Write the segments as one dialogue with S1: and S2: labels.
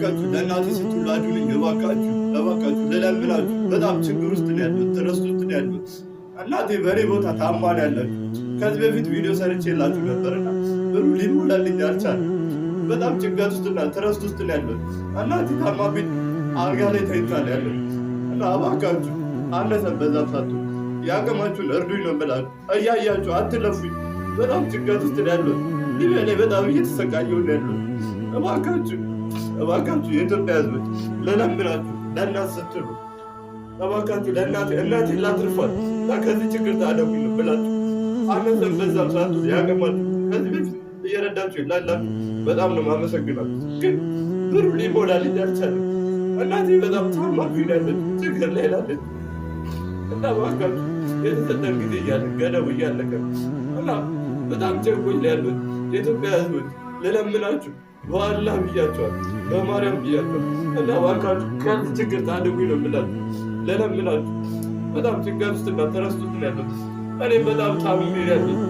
S1: እባካችሁ ለእናቴ ስትሉ አድኑኝ። እባካችሁ ልለምናችሁ። በጣም ችግር ውስጥ ነው ያሉት፣ ትረስት ውስጥ ነው ያሉት። እናቴ በእኔ ቦታ ታማ ነው ያላችሁ። ከዚህ በፊት ቪዲዮ ሰርቼላችሁ ነበርና ብሩ ሊሞላልኝ አልቻለም። በጣም ጭንቀት ውስጥና ትረስት ውስጥ ነው ያሉት። እናቴ ታማብኝ አልጋ ላይ ተኝታ ነው ያለው እና እባካችሁ አነሰን በዛም ሳቱ ያቅማችሁን እርዱኝ ነው የምላችሁ። እያያችሁ አትለፉኝ። በጣም ጭንቀት ውስጥ ነው ያሉት። ላይ በጣም እየተሰቃየሁ ነው ያሉት። እባካችሁ የኢትዮጵያ ሕዝቦች ልለምናችሁ፣ ለእናት ስትሉ እባካችሁ እናቴ ላትርፏት ከዚህ ችግር ታደጉኝ ነው ብላችሁ አነሰን በዛም ሳቱ ያቅማችሁ ከዚህ በፊት እየረዳችሁ ላላችሁ በጣም ነው ማመሰግናችሁ። ግን ብሩ ሊሞላልኝ አልቻለም። እናቴ በጣም ታማብኝ ያለች ችግር ላይ ላለች እና እባካችሁ የተሰጠን ጊዜ እያለ ገደቡ እያለቀ እና በጣም ጨንቆኝ ያሉት የኢትዮጵያ ሕዝቦች ልለምናችሁ፣ በአላህ ብያቸዋል፣ በማርያም ብያቸዋል እና እባካችሁ ከዚህ ችግር ታደጉኝ ነው የምላችሁ። ልለምናችሁ በጣም ጭንቀት ውስጥና ተረስት ውስጥ ያሉት እኔም በጣም ታምሜ ያለሁት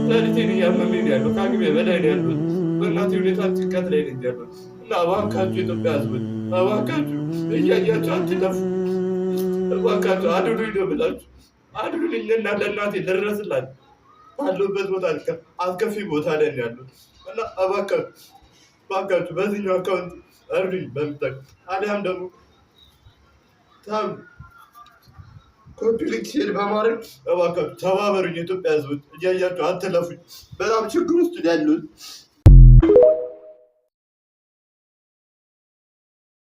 S1: ለሊቴን እያመመኝ ያለው ከአቅሜ በላይ ነው ያሉት። በእናቴ ሁኔታ ጭንቀት ላይ ነኝ ያሉት እና እባካችሁ የኢትዮጵያ ሕዝቦች እባካችሁ እያያችሁ አትለፉ። እባካችሁ አድኑኝ ነው ብላችሁ አድኑኝና ለእናቴ ልድረስላት። ባለሁበት ቦታ አስከፊ ቦታ ላይ ያሉት እና እባካችሁ በዚህኛው አካውንት እርዱኝ በምጠቅ አሊያም ደግሞ ኮፒ ሊንክ ሼር በማድረግ እባካችሁ ተባበሩኝ። የኢትዮጵያ ሕዝቦች እያያችሁ አትለፉኝ። በጣም ችግር ውስጥ ያሉት